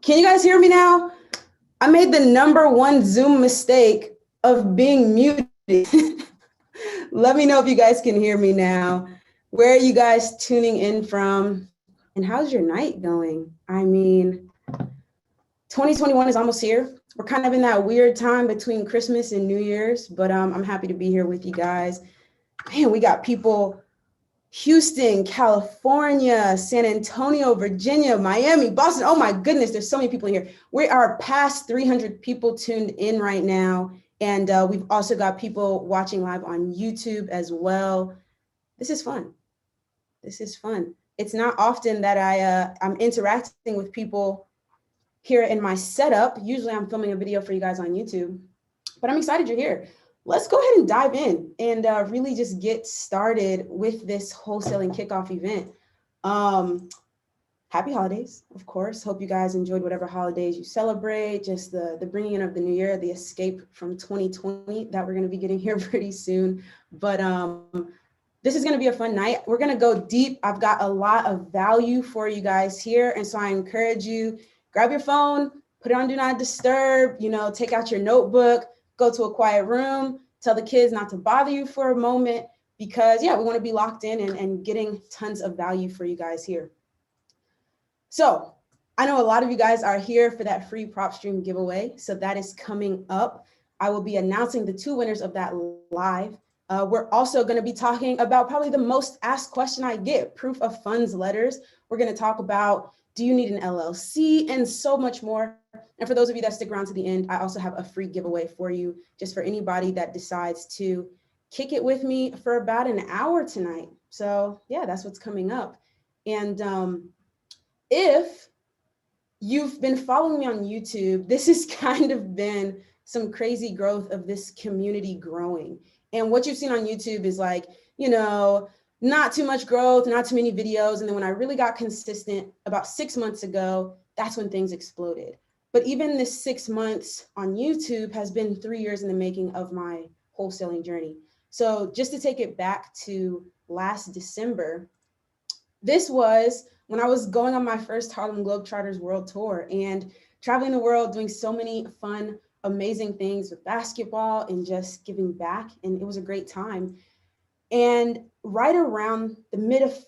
Can you guys hear me now? I made the #1 Zoom mistake of being muted. Let me know if you guys can hear me now. Where are you guys tuning in from? And how's your night going? I mean, 2021 is almost here. We're kind of in that weird time between Christmas and New Year's, but I'm happy to be here with you guys. Man, we got people Houston, California, San Antonio, Virginia, Miami, Boston. Oh my goodness, there's so many people in here. We are past 300 people tuned in right now. And we've also got people watching live on YouTube as well. This is fun. This is fun. It's not often that I'm interacting with people here in my setup. Usually I'm filming a video for you guys on YouTube, but I'm excited you're here. Let's go ahead and dive in and really just get started with this wholesaling kickoff event. Happy holidays, of course. Hope you guys enjoyed whatever holidays you celebrate, just the bringing in of the new year, the escape from 2020 that we're going to be getting here pretty soon. But this is going to be a fun night. We're going to go deep. I've got a lot of value for you guys here. And so I encourage you, grab your phone, put it on Do Not Disturb, take out your notebook, go to a quiet room, tell the kids not to bother you for a moment, because we want to be locked in and getting tons of value for you guys here. So I know a lot of you guys are here for that free prop stream giveaway. So that is coming up. I will be announcing the 2 winners of that live. We're also going to be talking about probably the most asked question I get, proof of funds letters. We're going to talk about, do you need an LLC, and so much more. And for those of you that stick around to the end, I also have a free giveaway for you, just for anybody that decides to kick it with me for about an hour tonight. So that's what's coming up. And if you've been following me on YouTube, this has kind of been some crazy growth of this community growing. And what you've seen on YouTube is like, not too much growth, not too many videos. And then when I really got consistent about 6 months ago, that's when things exploded. But even this 6 months on YouTube has been 3 years in the making of my wholesaling journey. So just to take it back to last December, this was when I was going on my first Harlem Globetrotters World Tour and traveling the world, doing so many fun, amazing things with basketball and just giving back. And it was a great time. And right around the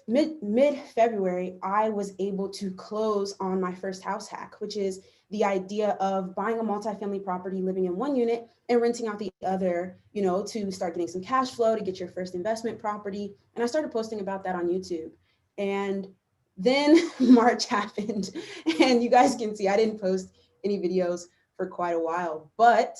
mid-February, I was able to close on my first house hack, which is the idea of buying a multifamily property, living in one unit and renting out the other, to start getting some cash flow, to get your first investment property. And I started posting about that on YouTube. And then March happened, and you guys can see I didn't post any videos for quite a while, but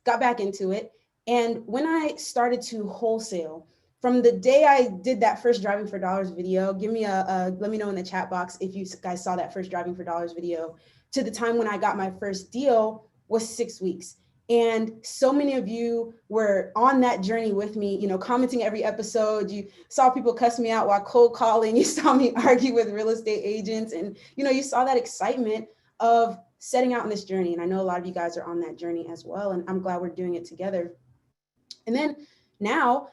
got back into it. And when I started to wholesale, from the day I did that first Driving for Dollars video, let me know in the chat box if you guys saw that first Driving for Dollars video, to the time when I got my first deal was 6 weeks. And so many of you were on that journey with me, commenting every episode. You saw people cuss me out while cold calling. You saw me argue with real estate agents. And, you saw that excitement of setting out on this journey. And I know a lot of you guys are on that journey as well. And I'm glad we're doing it together. And then now,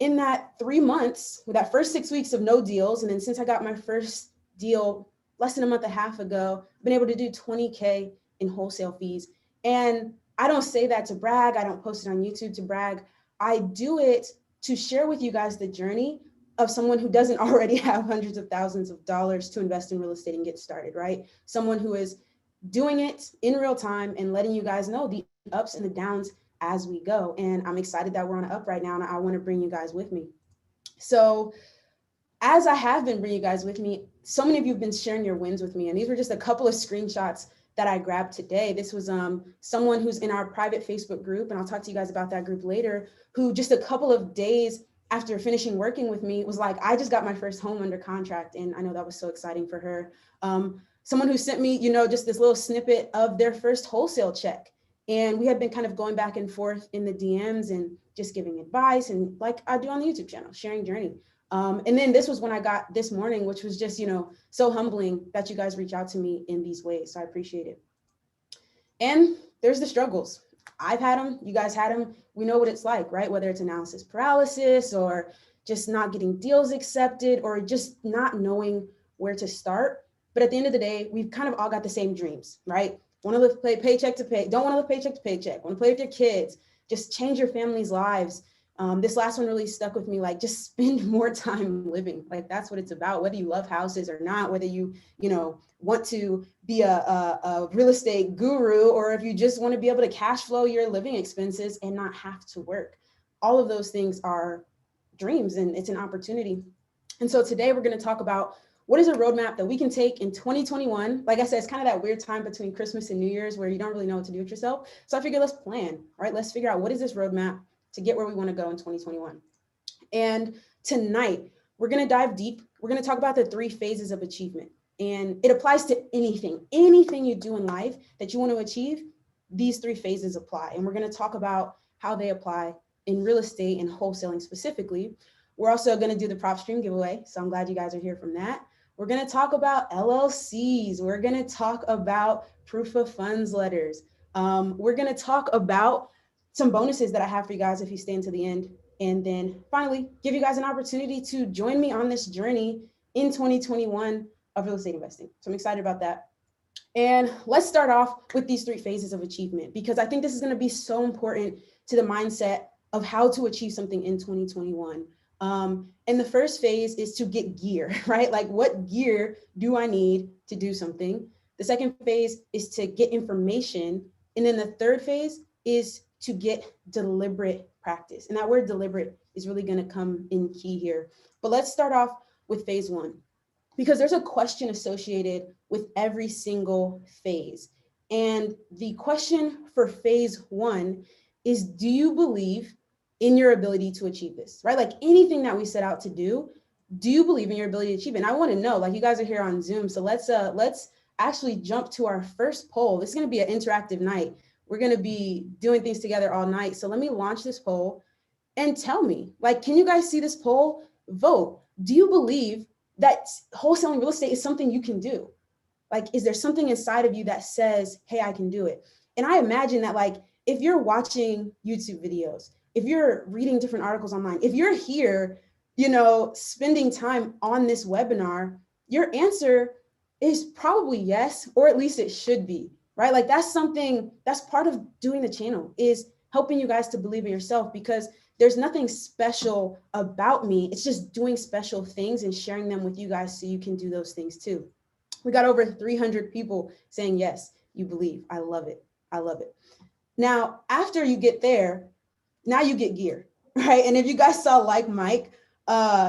in that 3 months, with that first 6 weeks of no deals, and then since I got my first deal less than a month and a half ago, I've been able to do $20K in wholesale fees. And I don't say that to brag. I don't post it on YouTube to brag. I do it to share with you guys the journey of someone who doesn't already have hundreds of thousands of dollars to invest in real estate and get started, right? Someone who is doing it in real time and letting you guys know the ups and the downs as we go. And I'm excited that we're on an up right now, and I want to bring you guys with me. So as I have been bringing you guys with me, so many of you have been sharing your wins with me. And these were just a couple of screenshots that I grabbed today. This was someone who's in our private Facebook group, and I'll talk to you guys about that group later, who just a couple of days after finishing working with me was like, I just got my first home under contract. And I know that was so exciting for her. Someone who sent me, just this little snippet of their first wholesale check. And we had been kind of going back and forth in the DMs and just giving advice, and like I do on the YouTube channel, sharing journey. And then this was when I got this morning, which was just, so humbling that you guys reach out to me in these ways. So I appreciate it. And there's the struggles. I've had them, you guys had them. We know what it's like, right? Whether it's analysis paralysis or just not getting deals accepted or just not knowing where to start. But at the end of the day, we've kind of all got the same dreams, right? Want to live paycheck to pay, don't want to live paycheck to paycheck, want to play with your kids, just change your family's lives. This last one really stuck with me, like just spend more time living. Like that's what it's about, whether you love houses or not, whether you want to be a real estate guru, or if you just want to be able to cash flow your living expenses and not have to work. All of those things are dreams, and it's an opportunity. And so today we're going to talk about what is a roadmap that we can take in 2021. Like I said, it's kind of that weird time between Christmas and New Year's where you don't really know what to do with yourself. So I figured let's plan, right? Let's figure out what is this roadmap to get where we want to go in 2021. And tonight we're going to dive deep. We're going to talk about the 3 phases of achievement. And it applies to anything you do in life that you want to achieve. These 3 phases apply. And we're going to talk about how they apply in real estate and wholesaling specifically. We're also going to do the prop stream giveaway. So I'm glad you guys are here from that. We're going to talk about LLCs. We're going to talk about proof of funds letters. We're going to talk about some bonuses that I have for you guys if you stay until the end. And then finally, give you guys an opportunity to join me on this journey in 2021 of real estate investing. So I'm excited about that. And let's start off with these 3 phases of achievement, because I think this is going to be so important to the mindset of how to achieve something in 2021. And the first phase is to get gear, right? Like what gear do I need to do something? The second phase is to get information. And then the third phase is to get deliberate practice. And that word deliberate is really going to come in key here. But let's start off with phase 1, because there's a question associated with every single phase. And the question for phase 1 is, do you believe in your ability to achieve this, right? Like anything that we set out to do you believe in your ability to achieve it? And I want to know, like you guys are here on Zoom, so let's actually jump to our first poll. This is going to be an interactive night. We're going to be doing things together all night. So let me launch this poll and tell me, like, can you guys see this poll? Vote. Do you believe that wholesaling real estate is something you can do? Like, is there something inside of you that says, hey, I can do it? And I imagine that, like, if you're watching YouTube videos, if you're reading different articles online, if you're here, spending time on this webinar, your answer is probably yes, or at least it should be, right? Like that's part of doing the channel, is helping you guys to believe in yourself, because there's nothing special about me. It's just doing special things and sharing them with you guys so you can do those things too. We got over 300 people saying, yes, you believe. I love it. I love it. Now, after you get there, now you get gear, right? And if you guys saw Like Mike,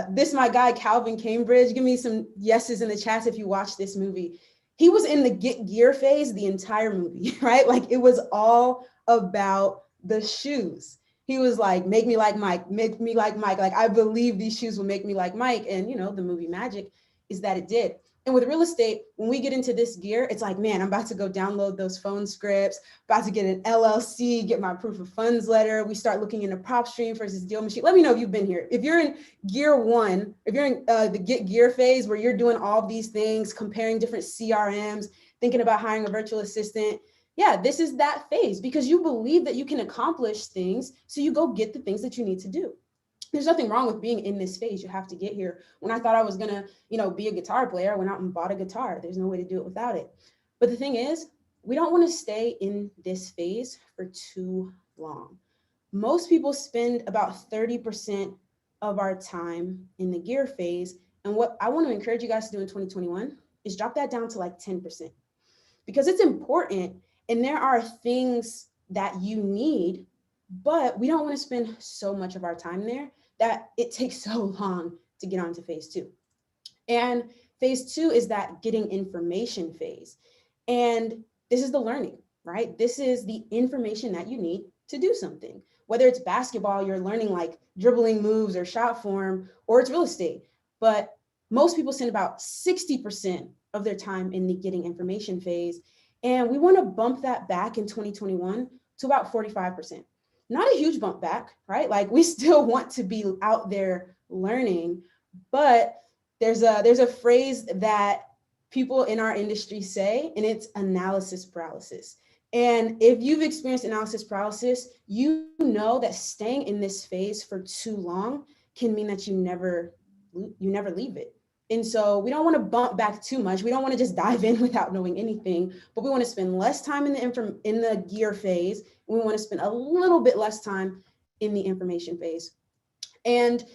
this my guy, Calvin Cambridge, give me some yeses in the chats if you watched this movie. He was in the get gear phase the entire movie, right? Like it was all about the shoes. He was like, make me like Mike, make me like Mike. Like, I believe these shoes will make me like Mike. And the movie magic is that it did. And with real estate, when we get into this gear, it's like, man, I'm about to go download those phone scripts, about to get an LLC, get my proof of funds letter. We start looking into prop stream versus deal machine. Let me know if you've been here. If you're in gear 1, if you're in the get gear phase where you're doing all these things, comparing different CRMs, thinking about hiring a virtual assistant, yeah, this is that phase, because you believe that you can accomplish things. So you go get the things that you need to do. There's nothing wrong with being in this phase. You have to get here. When I thought I was gonna, be a guitar player, I went out and bought a guitar. There's no way to do it without it. But the thing is, we don't want to stay in this phase for too long. Most people spend about 30% of our time in the gear phase. And what I want to encourage you guys to do in 2021 is drop that down to like 10%, because it's important. And there are things that you need, but we don't want to spend so much of our time there that it takes so long to get onto phase 2. And phase 2 is that getting information phase. And this is the learning, right? This is the information that you need to do something. Whether it's basketball, you're learning like dribbling moves or shot form, or it's real estate. But most people spend about 60% of their time in the getting information phase. And we want to bump that back in 2021 to about 45%. Not a huge bump back, right? Like we still want to be out there learning, but there's a phrase that people in our industry say, and it's analysis paralysis. And if you've experienced analysis paralysis, you know that staying in this phase for too long can mean that you never leave it. And so we don't want to bump back too much. We don't want to just dive in without knowing anything, but we want to spend less time in the gear phase. And we want to spend a little bit less time in the information phase. And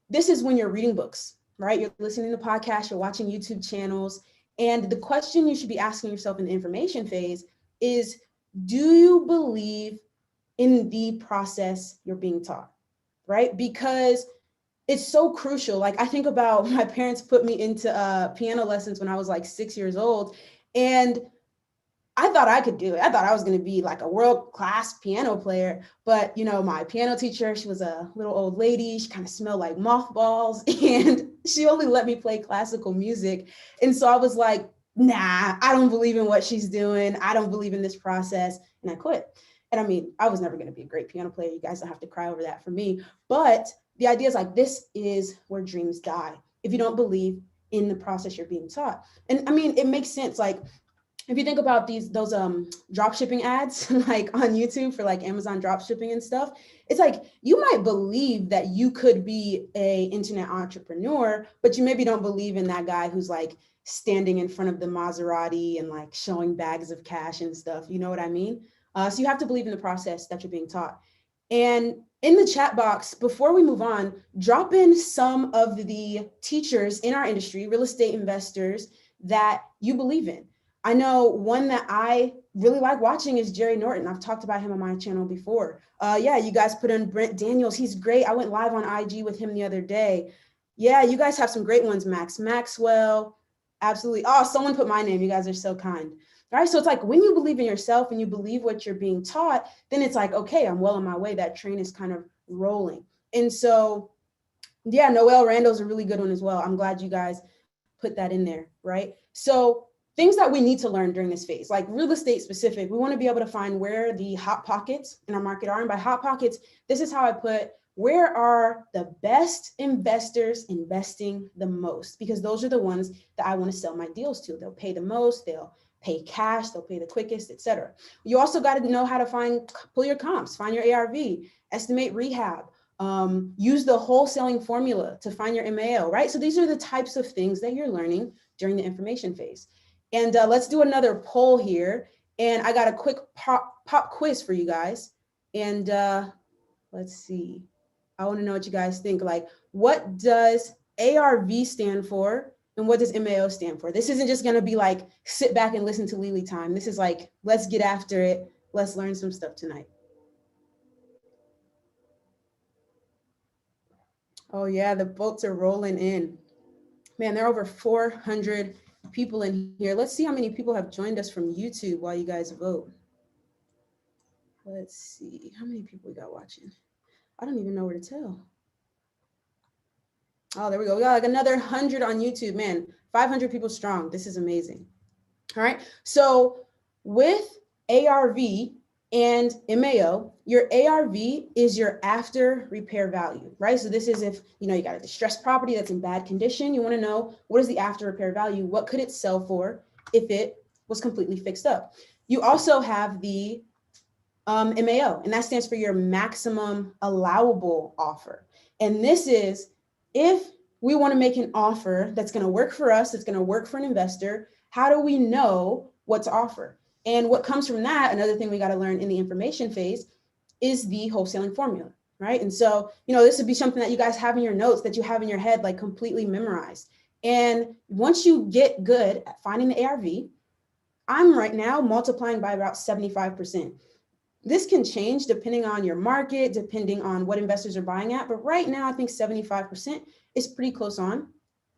this is when you're reading books, right? You're listening to podcasts, you're watching YouTube channels. And the question you should be asking yourself in the information phase is, do you believe in the process you're being taught, right? Because it's so crucial. Like, I think about my parents put me into piano lessons when I was like 6 years old, and I thought I could do it. I thought I was going to be like a world-class piano player. But, my piano teacher, she was a little old lady. She kind of smelled like mothballs, and she only let me play classical music. And so I was like, nah, I don't believe in what she's doing. I don't believe in this process. And I quit. And I mean, I was never going to be a great piano player. You guys don't have to cry over that for me. But the idea is like, this is where dreams die if you don't believe in the process you're being taught. And I mean, it makes sense. Like, if you think about those drop shipping ads like on YouTube for like Amazon drop shipping and stuff, it's like, you might believe that you could be a internet entrepreneur, but you maybe don't believe in that guy who's like standing in front of the Maserati and like showing bags of cash and stuff. You know what I mean? So you have to believe in the process that you're being taught. And in the chat box, before we move on, drop in some of the teachers in our industry, real estate investors, that you believe in. I know one that I really like watching is Jerry Norton. I've talked about him on my channel before. Yeah, you guys put in Brent Daniels. He's great. I went live on IG with him the other day. Yeah, you guys have some great ones. Max Maxwell. Absolutely. Oh, someone put my name. You guys are so kind. All right. So it's like, when you believe in yourself and you believe what you're being taught, then it's like, okay, I'm well on my way. That train is kind of rolling. And so, yeah, Noel Randall's a really good one as well. I'm glad you guys put that in there. Right. So things that we need to learn during this phase, like real estate specific, we want to be able to find where the hot pockets in our market are. And by hot pockets, this is how I put, where are the best investors investing the most? Because those are the ones that I want to sell my deals to. They'll pay the most, they'll pay cash, they'll pay the quickest, etc. You also got to know how to pull your comps, find your ARV, estimate rehab, use the wholesaling formula to find your MAO, right? So these are the types of things that you're learning during the information phase. And let's do another poll here. And I got a quick pop quiz for you guys. And let's see. I want to know what you guys think. Like, what does ARV stand for? And what does MAO stand for? This isn't just going to be like, sit back and listen to Lily time. This is like, let's get after it. Let's learn some stuff tonight. Oh yeah, the votes are rolling in. Man, there are over 400 people in here. Let's see how many people have joined us from YouTube while you guys vote. Let's see how many people we got watching. I don't even know where to tell. Oh, there we go. We got like another 100 on YouTube. Man, 500 people strong. This is amazing. All right. So with ARV and MAO, your ARV is your after repair value, right? So this is if, you got a distressed property that's in bad condition, you want to know, what is the after repair value? What could it sell for if it was completely fixed up? You also have the MAO, and that stands for your maximum allowable offer. And this is if we want to make an offer that's going to work for us, that's going to work for an investor, how do we know what to offer? And what comes from that, another thing we got to learn in the information phase, is the wholesaling formula, right? And so, this would be something that you guys have in your notes, that you have in your head, like completely memorized. And once you get good at finding the ARV, I'm right now multiplying by about 75%. This can change depending on your market, depending on what investors are buying at. But right now, I think 75% is pretty close on.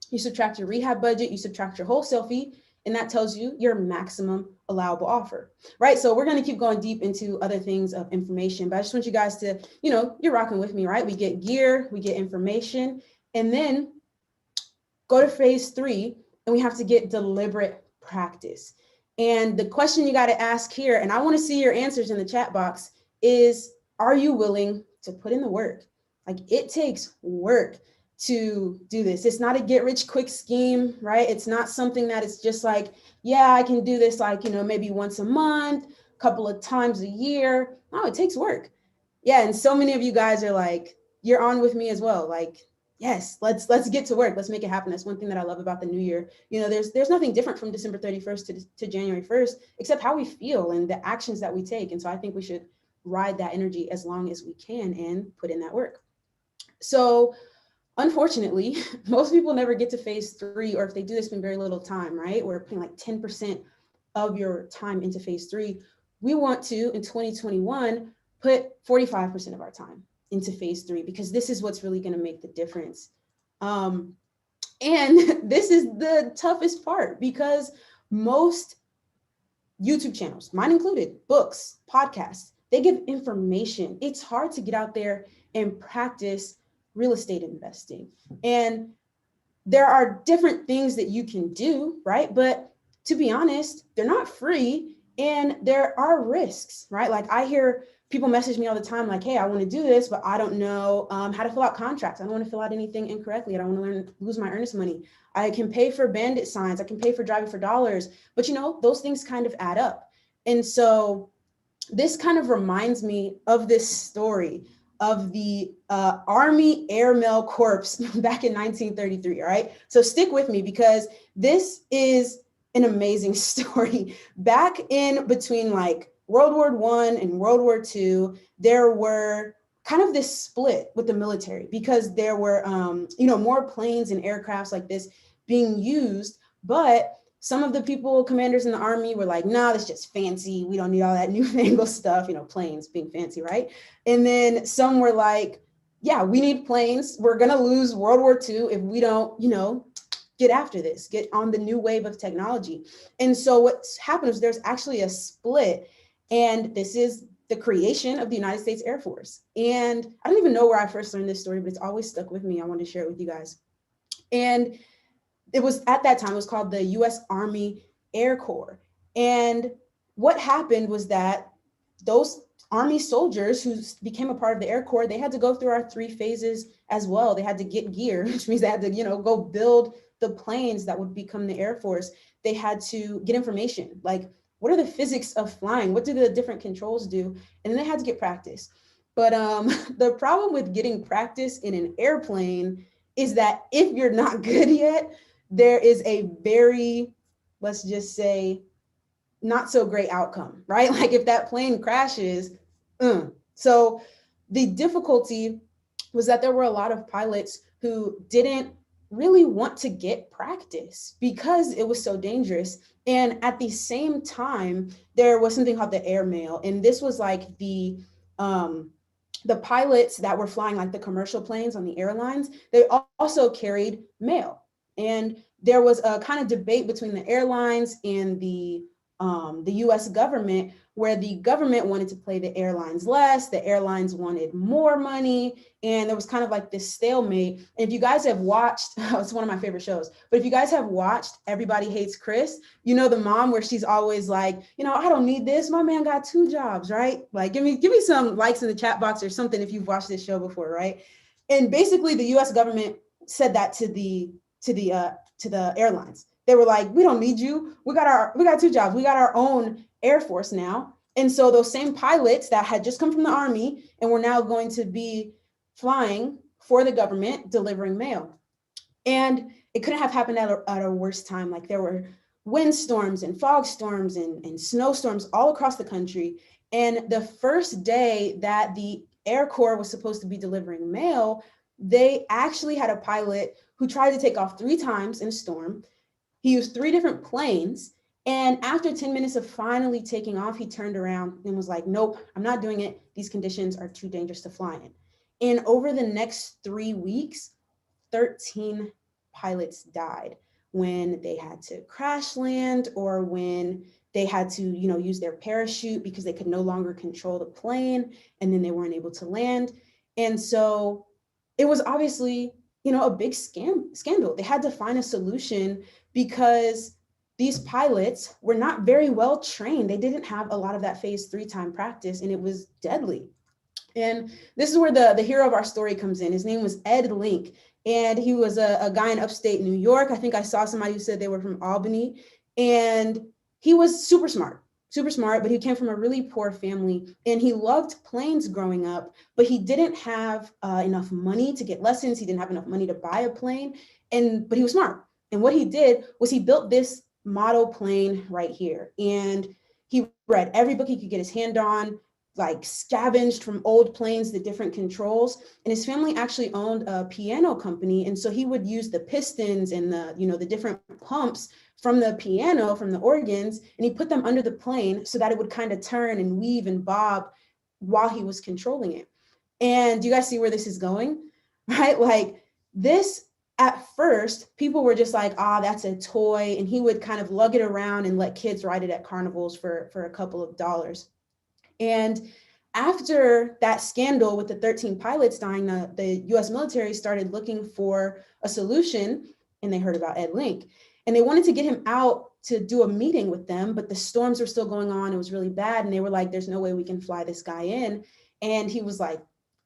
You subtract your rehab budget, you subtract your wholesale fee, and that tells you your maximum allowable offer, right? So we're going to keep going deep into other things of information, but I just want you guys to, you're rocking with me, right? We get gear, we get information, and then go to phase 3, and we have to get deliberate practice. And the question you got to ask here, and I want to see your answers in the chat box, is, are you willing to put in the work? Like, it takes work to do this. It's not a get rich quick scheme, right? It's not something that it's just like, yeah, I can do this like, maybe once a month, a couple of times a year. No, it takes work. Yeah. And so many of you guys are like, you're on with me as well. Like, yes, let's get to work. Let's make it happen. That's one thing that I love about the new year. You know, there's nothing different from December 31st to January 1st, except how we feel and the actions that we take. And so I think we should ride that energy as long as we can and put in that work. So unfortunately, most people never get to phase 3, or if they do, they spend very little time, right? We're putting like 10% of your time into phase 3. We want to, in 2021, put 45% of our time into phase 3, because this is what's really going to make the difference. And this is the toughest part, because most YouTube channels, mine included, books, podcasts, they give information. It's hard to get out there and practice real estate investing. And there are different things that you can do, right? But to be honest, they're not free, and there are risks, right? Like I hear people message me all the time, like, hey, I want to do this, but I don't know how to fill out contracts. I don't want to fill out anything incorrectly. I don't want to lose my earnest money. I can pay for bandit signs. I can pay for driving for dollars, but you know, those things kind of add up. And so this kind of reminds me of this story of the Army Airmail Corps back in 1933, all right? So stick with me, because this is an amazing story. Back in between like World War I and World War II, there were kind of this split with the military, because there were, more planes and aircrafts like this being used, but some of the people, commanders in the Army, were like, nah, that's just fancy. We don't need all that newfangled stuff, planes being fancy, right? And then some were like, yeah, we need planes. We're going to lose World War II if we don't, get after this, get on the new wave of technology. And so what's happened is there's actually a split. And this is the creation of the United States Air Force. And I don't even know where I first learned this story, but it's always stuck with me. I want to share it with you guys. And it was at that time, it was called the U.S. Army Air Corps. And what happened was that those Army soldiers who became a part of the Air Corps, they had to go through our 3 phases as well. They had to get gear, which means they had to, go build the planes that would become the Air Force. They had to get information, like what are the physics of flying? What do the different controls do? And then they had to get practice. But the problem with getting practice in an airplane is that if you're not good yet, there is a very, let's just say, not so great outcome, right? Like if that plane crashes. So the difficulty was that there were a lot of pilots who didn't really want to get practice because it was so dangerous. And at the same time, there was something called the airmail. And this was like the pilots that were flying like the commercial planes on the airlines, they also carried mail. And there was a kind of debate between the airlines and the US government, where the government wanted to pay the airlines less, the airlines wanted more money, and there was kind of like this stalemate. And if you guys have watched, it's one of my favorite shows, but if you guys have watched Everybody Hates Chris, the mom where she's always like, I don't need this, my man got 2 jobs, right? Like give me some likes in the chat box or something if you've watched this show before, right? And basically the US government said that to the airlines. They were like, we don't need you. We got 2 jobs. We got our own Air Force now. And so those same pilots that had just come from the Army and were now going to be flying for the government, delivering mail. And it couldn't have happened at a worse time. Like there were windstorms and fog storms and snowstorms all across the country. And the first day that the Air Corps was supposed to be delivering mail, they actually had a pilot who tried to take off 3 times in a storm. He used 3 different planes. And after 10 minutes of finally taking off, he turned around and was like, nope, I'm not doing it. These conditions are too dangerous to fly in. And over the next 3 weeks, 13 pilots died when they had to crash land or when they had to, use their parachute because they could no longer control the plane, and then they weren't able to land. And so it was obviously, a big scandal. They had to find a solution because these pilots were not very well trained. They didn't have a lot of that phase 3 time practice, and it was deadly. And this is where the hero of our story comes in. His name was Ed Link, and he was a guy in upstate New York. I think I saw somebody who said they were from Albany, and he was super smart, super smart, but he came from a really poor family and he loved planes growing up, but he didn't have enough money to get lessons. He didn't have enough money to buy a plane, but he was smart. And what he did was he built this model plane right here. And he read every book he could get his hand on, like scavenged from old planes, the different controls. And his family actually owned a piano company. And so he would use the pistons and the different pumps from the piano, from the organs, and he put them under the plane so that it would kind of turn and weave and bob while he was controlling it. And do you guys see where this is going? Right? Like this, at first, people were just like, that's a toy. And he would kind of lug it around and let kids ride it at carnivals for a couple of dollars. And after that scandal with the 13 pilots dying, the US military started looking for a solution, and they heard about Ed Link. And they wanted to get him out to do a meeting with them, but the storms were still going on. It was really bad. And they were like, there's no way we can fly this guy in. And he was like,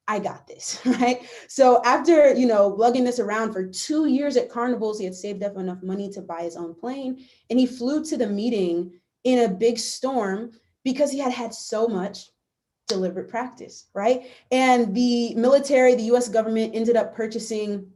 I got this, right? So after, lugging this around for 2 years at carnivals, he had saved up enough money to buy his own plane. And he flew to the meeting in a big storm because he had had so much deliberate practice, right? And the military, the US government ended up purchasing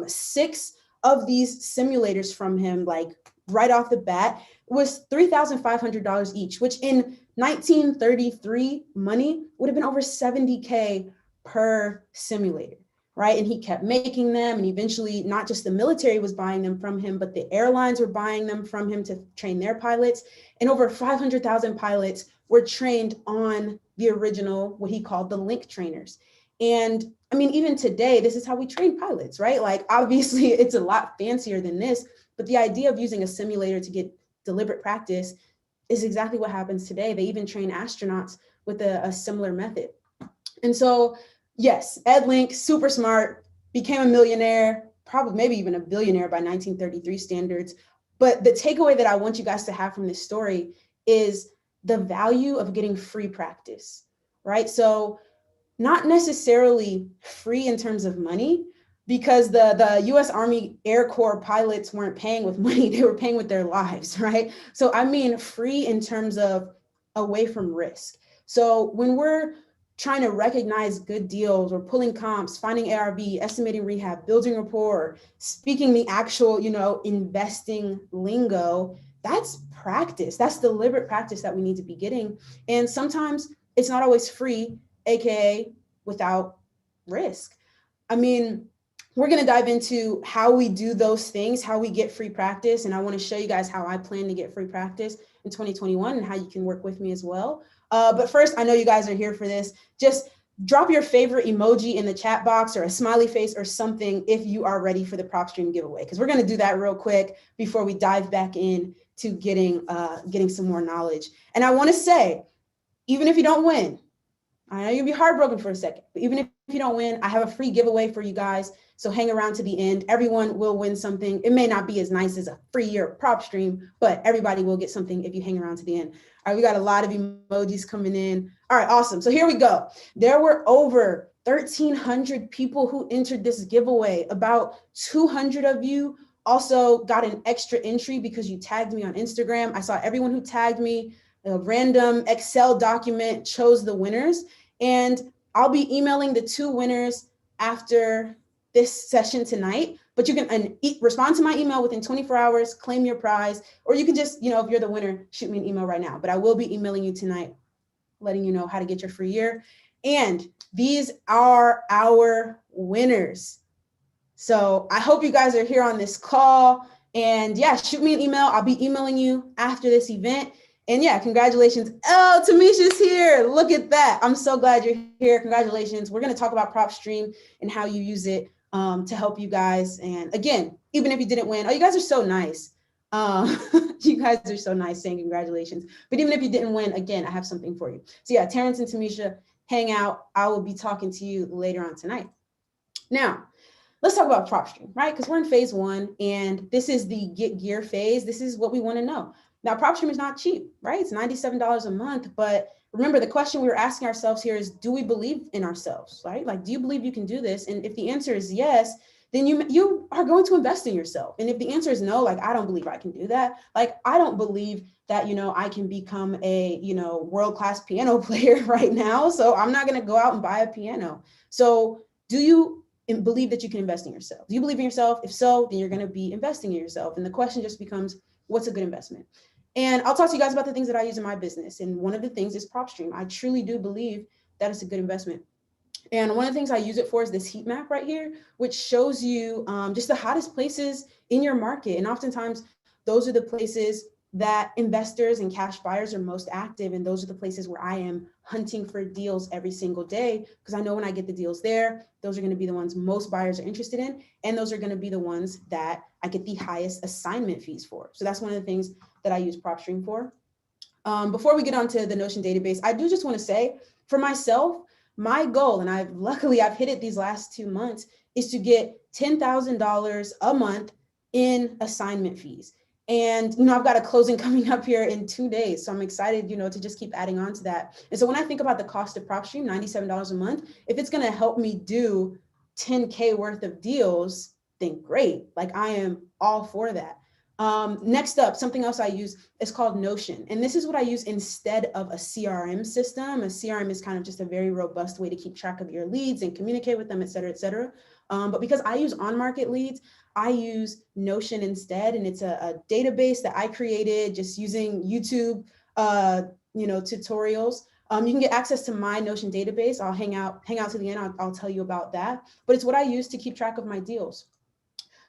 6 of these simulators from him, like right off the bat. Was $3,500 each, which in 1933 money would have been over $70K per simulator, right? And he kept making them, and eventually not just the military was buying them from him, but the airlines were buying them from him to train their pilots. And over 500,000 pilots were trained on the original, what he called the Link trainers. And I mean, even today, this is how we train pilots, right? Like, obviously, it's a lot fancier than this, but the idea of using a simulator to get deliberate practice is exactly what happens today. They even train astronauts with a similar method. And so, yes, Ed Link, super smart, became a millionaire, probably maybe even a billionaire by 1933 standards. But the takeaway that I want you guys to have from this story is the value of getting free practice, right? So not necessarily free in terms of money, because the US Army Air Corps pilots weren't paying with money, they were paying with their lives, right? So I mean free in terms of away from risk. So when we're trying to recognize good deals or pulling comps, finding ARV, estimating rehab, building rapport, speaking the actual, investing lingo, that's practice. That's deliberate practice that we need to be getting. And sometimes it's not always free, AKA without risk. I mean, we're going to dive into how we do those things, how we get free practice. And I want to show you guys how I plan to get free practice in 2021 and how you can work with me as well. But first, I know you guys are here for this. Just drop your favorite emoji in the chat box or a smiley face or something if you are ready for the PropStream giveaway, because we're going to do that real quick before we dive back in to getting some more knowledge. And I want to say, even if you don't win, I know you'll be heartbroken for a second, but even if you don't win, I have a free giveaway for you guys. So hang around to the end. Everyone will win something. It may not be as nice as a free year of PropStream, but everybody will get something if you hang around to the end. All right, we got a lot of emojis coming in. All right, awesome. So here we go. There were over 1,300 people who entered this giveaway. About 200 of you also got an extra entry because you tagged me on Instagram. I saw everyone who tagged me. A random Excel document chose the winners, and I'll be emailing the 2 winners after this session tonight, but you can respond to my email within 24 hours, claim your prize, or you can just, if you're the winner, shoot me an email right now. But I will be emailing you tonight, letting you know how to get your free year. And these are our winners. So I hope you guys are here on this call. And yeah, shoot me an email. I'll be emailing you after this event. And yeah, congratulations. Oh, Tamisha's here. Look at that. I'm so glad you're here. Congratulations. We're going to talk about PropStream and how you use it to help you guys. And again, even if you didn't win, you guys are so nice. You guys are so nice saying congratulations. But even if you didn't win, again, I have something for you. So yeah, Terrence and Tamisha, hang out. I will be talking to you later on tonight. Now, let's talk about PropStream, right? Because we're in phase 1, and this is the get gear phase. This is what we want to know. Now, PropStream is not cheap, right? It's $97 a month. But remember, the question we were asking ourselves here is, do we believe in ourselves, right? Like, do you believe you can do this? And if the answer is yes, then you are going to invest in yourself. And if the answer is no, like, I don't believe I can do that. Like, I don't believe that, I can become a, world-class piano player right now. So I'm not going to go out and buy a piano. So do you believe that you can invest in yourself? Do you believe in yourself? If so, then you're going to be investing in yourself. And the question just becomes, what's a good investment? And I'll talk to you guys about the things that I use in my business. And one of the things is PropStream. I truly do believe that it's a good investment. And one of the things I use it for is this heat map right here, which shows you just the hottest places in your market. And oftentimes those are the places that investors and cash buyers are most active. And those are the places where I am hunting for deals every single day, because I know when I get the deals there, those are going to be the ones most buyers are interested in. And those are going to be the ones that I get the highest assignment fees for. So that's one of the things that I use PropStream for. Before we get on to the Notion database, I do just want to say, for myself, my goal, and I've hit it these last 2 months, is to get $10,000 a month in assignment fees. And, I've got a closing coming up here in 2 days. So I'm excited, to just keep adding on to that. And so when I think about the cost of PropStream, $97 a month, if it's going to help me do 10K worth of deals, then great. Like, I am all for that. Next up, something else I use is called Notion. And this is what I use instead of a CRM system. A CRM is kind of just a very robust way to keep track of your leads and communicate with them, et cetera, et cetera. But because I use on-market leads, I use Notion instead. And it's a database that I created just using YouTube, tutorials. You can get access to my Notion database. I'll hang out to the end. I'll tell you about that. But it's what I use to keep track of my deals.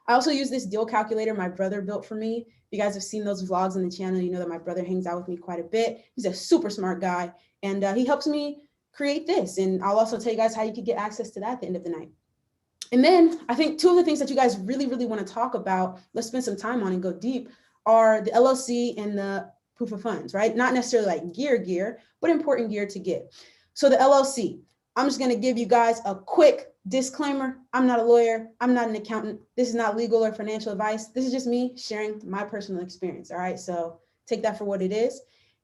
I also use this deal calculator my brother built for me. If you guys have seen those vlogs on the channel, you know that my brother hangs out with me quite a bit. He's a super smart guy, and he helps me create this. And I'll also tell you guys how you could get access to that at the end of the night. And then I think two of the things that you guys really, really want to talk about, let's spend some time on and go deep, are the LLC and the proof of funds, right? Not necessarily like gear, but important gear to get. So the LLC, I'm just going to give you guys a quick disclaimer. I'm not a lawyer. I'm not an accountant. This is not legal or financial advice. This is just me sharing my personal experience. All right. So take that for what it is.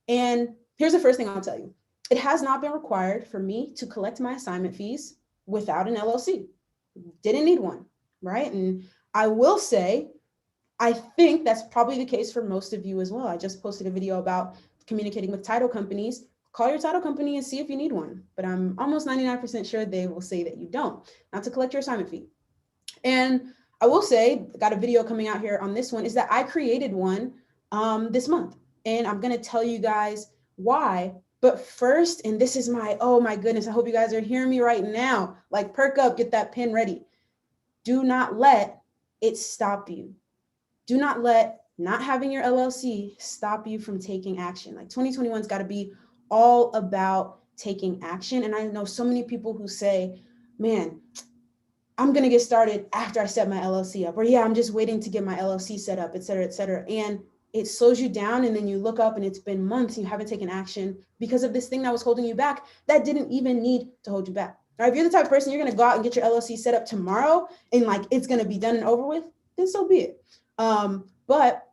And here's the first thing I'll tell you. It has not been required for me to collect my assignment fees without an LLC. Didn't need one. Right. And I will say, I think that's probably the case for most of you as well. I just posted a video about communicating with title companies. Call your title company and see if you need one. But I'm almost 99% sure they will say that you don't, not to collect your assignment fee. And I will say, got a video coming out here on this one, is that I created one this month. And I'm going to tell you guys why. But first, and this is oh my goodness, I hope you guys are hearing me right now. Like, perk up, get that pen ready. Do not let it stop you. Do not let not having your LLC stop you from taking action. Like, 2021's got to be all about taking action. And I know so many people who say, man, I'm going to get started after I set my LLC up, or yeah, I'm just waiting to get my LLC set up, et cetera, et cetera. And it slows you down. And then you look up and it's been months and you haven't taken action because of this thing that was holding you back that didn't even need to hold you back. All right, if you're the type of person, you're going to go out and get your LLC set up tomorrow and like it's going to be done and over with, then so be it. But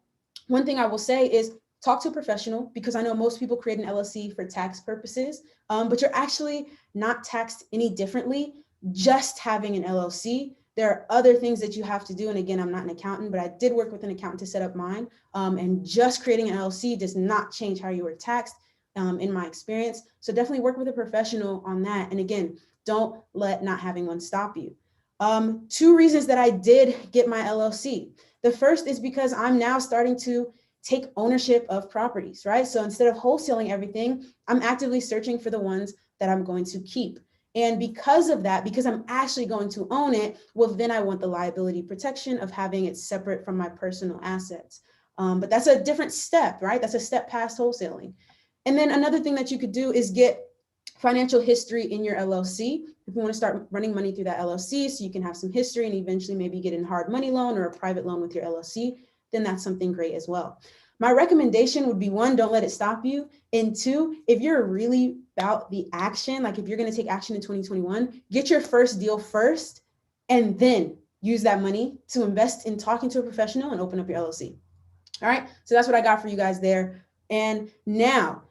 one thing I will say is, talk to a professional, because I know most people create an LLC for tax purposes, but you're actually not taxed any differently just having an LLC. There are other things that you have to do. And again, I'm not an accountant, but I did work with an accountant to set up mine. And just creating an LLC does not change how you are taxed in my experience. So definitely work with a professional on that. And again, don't let not having one stop you. 2 reasons that I did get my LLC. The first is because I'm now starting to take ownership of properties, right? So instead of wholesaling everything, I'm actively searching for the ones that I'm going to keep. And because of that, because I'm actually going to own it, well, then I want the liability protection of having it separate from my personal assets. But that's a different step, right? That's a step past wholesaling. And then another thing that you could do is get financial history in your LLC. If you want to start running money through that LLC so you can have some history and eventually maybe get a hard money loan or a private loan with your LLC, then that's something great as well. My recommendation would be 1, don't let it stop you. And 2, if you're really about the action, like if you're going to take action in 2021, get your first deal first, and then use that money to invest in talking to a professional and open up your LLC. All right. So that's what I got for you guys there. And now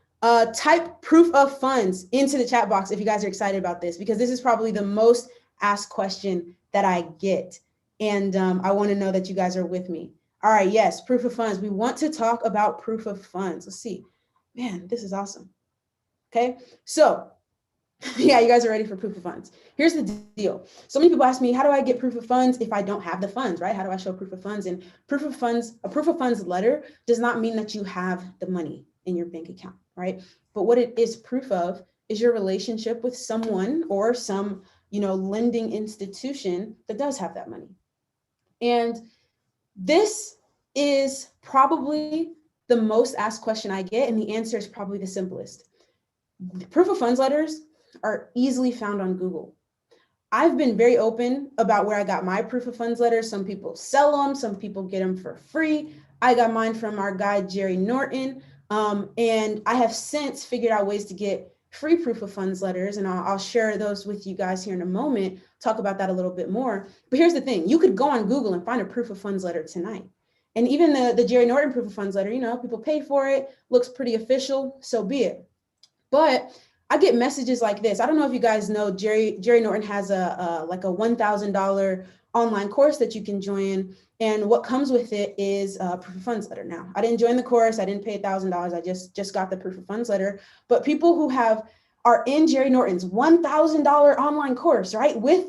type proof of funds into the chat box if you guys are excited about this, because this is probably the most asked question that I get. And I want to know that you guys are with me. All right, yes, proof of funds. We want to talk about proof of funds. Let's see. Man, this is awesome. Okay, so yeah, you guys are ready for proof of funds. Here's the deal. So many people ask me, how do I get proof of funds if I don't have the funds, right? How do I show proof of funds? And proof of funds, a proof of funds letter does not mean that you have the money in your bank account, right? But what it is proof of is your relationship with someone or some, lending institution that does have that money. And this is probably the most asked question I get, and the answer is probably the simplest. Proof of funds letters are easily found on Google. I've been very open about where I got my proof of funds letters. Some people sell them, some people get them for free. I got mine from our guy, Jerry Norton. And I have since figured out ways to get free proof of funds letters, and I'll share those with you guys here in a moment, talk about that a little bit more. But here's the thing, you could go on Google and find a proof of funds letter tonight. And even the Jerry Norton proof of funds letter, people pay for it, looks pretty official, so be it. But I get messages like this. I don't know if you guys know, Jerry Norton has a $1,000 online course that you can join. And what comes with it is a proof of funds letter. Now, I didn't join the course. I didn't pay $1,000. I just got the proof of funds letter. But people who are in Jerry Norton's $1,000 online course, right? With,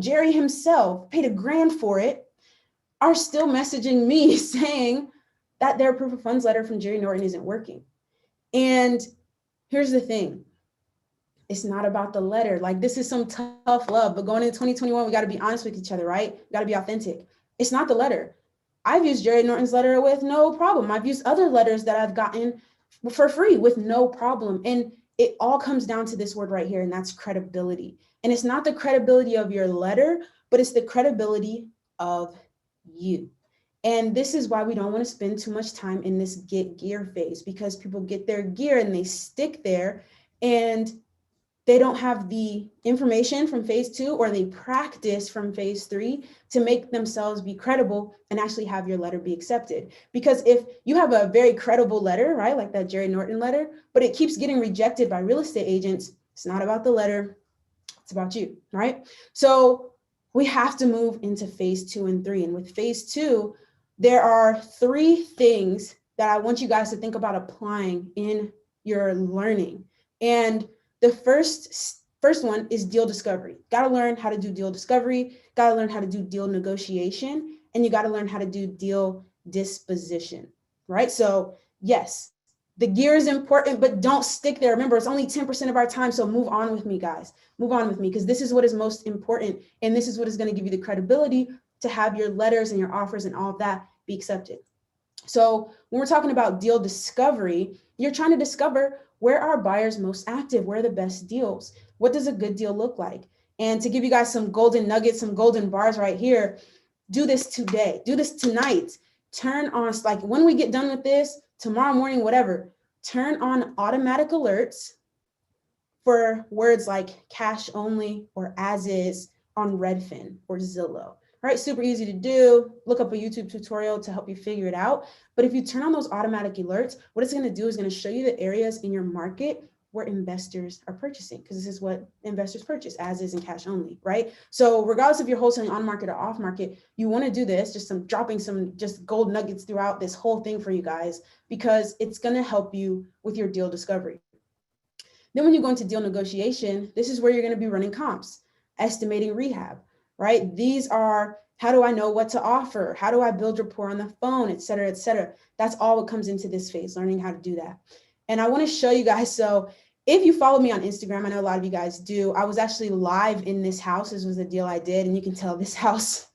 Jerry himself paid $1,000 for it, are still messaging me saying that their proof of funds letter from Jerry Norton isn't working. And here's the thing. It's not about the letter. Like, this is some tough love, but going into 2021, we got to be honest with each other, right? We got to be authentic. It's not the letter. I've used Jerry Norton's letter with no problem. I've used other letters that I've gotten for free with no problem. And it all comes down to this word right here, and that's credibility. And it's not the credibility of your letter, but it's the credibility of you. And this is why we don't want to spend too much time in this get gear phase, because people get their gear and they stick there and they don't have the information from phase 2, or they practice from phase 3 to make themselves be credible and actually have your letter be accepted. Because if you have a very credible letter, right, like that Jerry Norton letter, but it keeps getting rejected by real estate agents, it's not about the letter, it's about you, right? So we have to move into phase 2 and 3. And with phase 2, there are 3 things that I want you guys to think about applying in your learning. And the first one is deal discovery. Got to learn how to do deal discovery, got to learn how to do deal negotiation, and you got to learn how to do deal disposition, right? So yes, the gear is important, but don't stick there. Remember, it's only 10% of our time. So move on with me, guys. Move on with me, because this is what is most important. And this is what is going to give you the credibility to have your letters and your offers and all of that be accepted. So when we're talking about deal discovery, you're trying to discover, where are buyers most active? Where are the best deals? What does a good deal look like? And to give you guys some golden nuggets, some golden bars right here, do this today. Do this tonight. Turn on, like when we get done with this, tomorrow morning, whatever, turn on automatic alerts for words like cash only or as is on Redfin or Zillow. Right, super easy to do. Look up a YouTube tutorial to help you figure it out. But if you turn on those automatic alerts, what it's going to do is going to show you the areas in your market where investors are purchasing, because this is what investors purchase, as is and cash only, right? So regardless if you're wholesaling on market or off market, you want to do this, dropping some gold nuggets throughout this whole thing for you guys, because it's going to help you with your deal discovery. Then when you go into deal negotiation, this is where you're going to be running comps, estimating rehab, right? These are, how do I know what to offer? How do I build rapport on the phone, et cetera, et cetera. That's all what comes into this phase, learning how to do that. And I want to show you guys. So if you follow me on Instagram, I know a lot of you guys do. I was actually live in this house. This was a deal I did. And you can tell this house,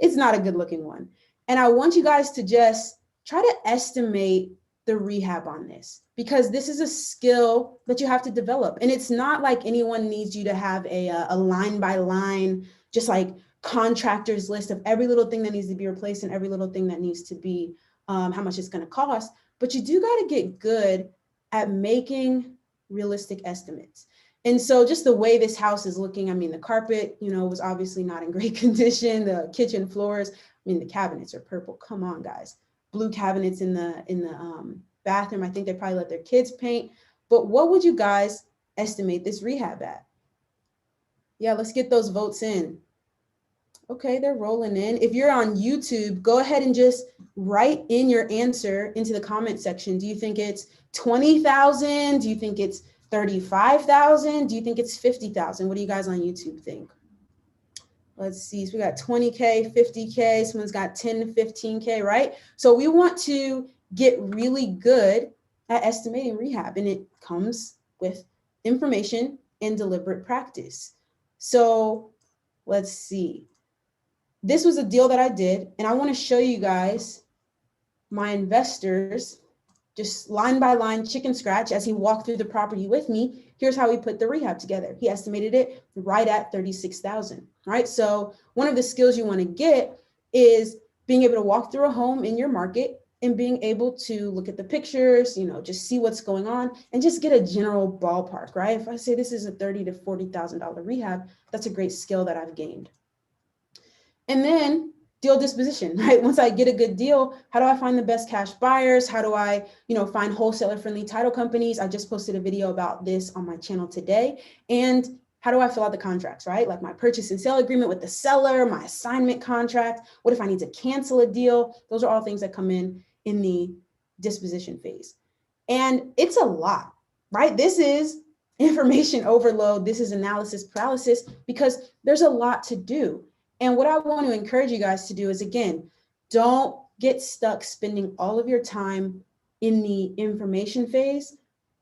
it's not a good looking one. And I want you guys to just try to estimate the rehab on this, because this is a skill that you have to develop. And it's not like anyone needs you to have a line by line, just like contractor's list of every little thing that needs to be replaced and every little thing that needs to be, how much it's going to cost. But you do got to get good at making realistic estimates. And so just the way this house is looking, I mean, the carpet, was obviously not in great condition. The kitchen floors, the cabinets are purple. Come on, guys. Blue cabinets in the bathroom. I think they probably let their kids paint. But what would you guys estimate this rehab at? Yeah, let's get those votes in. Okay, they're rolling in. If you're on YouTube, go ahead and just write in your answer into the comment section. Do you think it's 20,000? Do you think it's 35,000? Do you think it's 50,000? What do you guys on YouTube think? Let's see, so we got 20K, 50K, someone's got 10 to 15K, right? So we want to get really good at estimating rehab, and it comes with information and deliberate practice. So let's see. This was a deal that I did, and I want to show you guys my investors just line by line, chicken scratch, as he walked through the property with me. Here's how he put the rehab together. He estimated it right at 36,000, right? So one of the skills you want to get is being able to walk through a home in your market and being able to look at the pictures, just see what's going on and just get a general ballpark, right? If I say this is a $30,000 to $40,000 rehab, that's a great skill that I've gained. And then deal disposition, right? Once I get a good deal, how do I find the best cash buyers? How do I, find wholesaler friendly title companies? I just posted a video about this on my channel today. And how do I fill out the contracts, right? Like my purchase and sale agreement with the seller, my assignment contract. What if I need to cancel a deal? Those are all things that come in the disposition phase. And it's a lot, right? This is information overload. This is analysis paralysis because there's a lot to do. And what I want to encourage you guys to do is, again, don't get stuck spending all of your time in the information phase.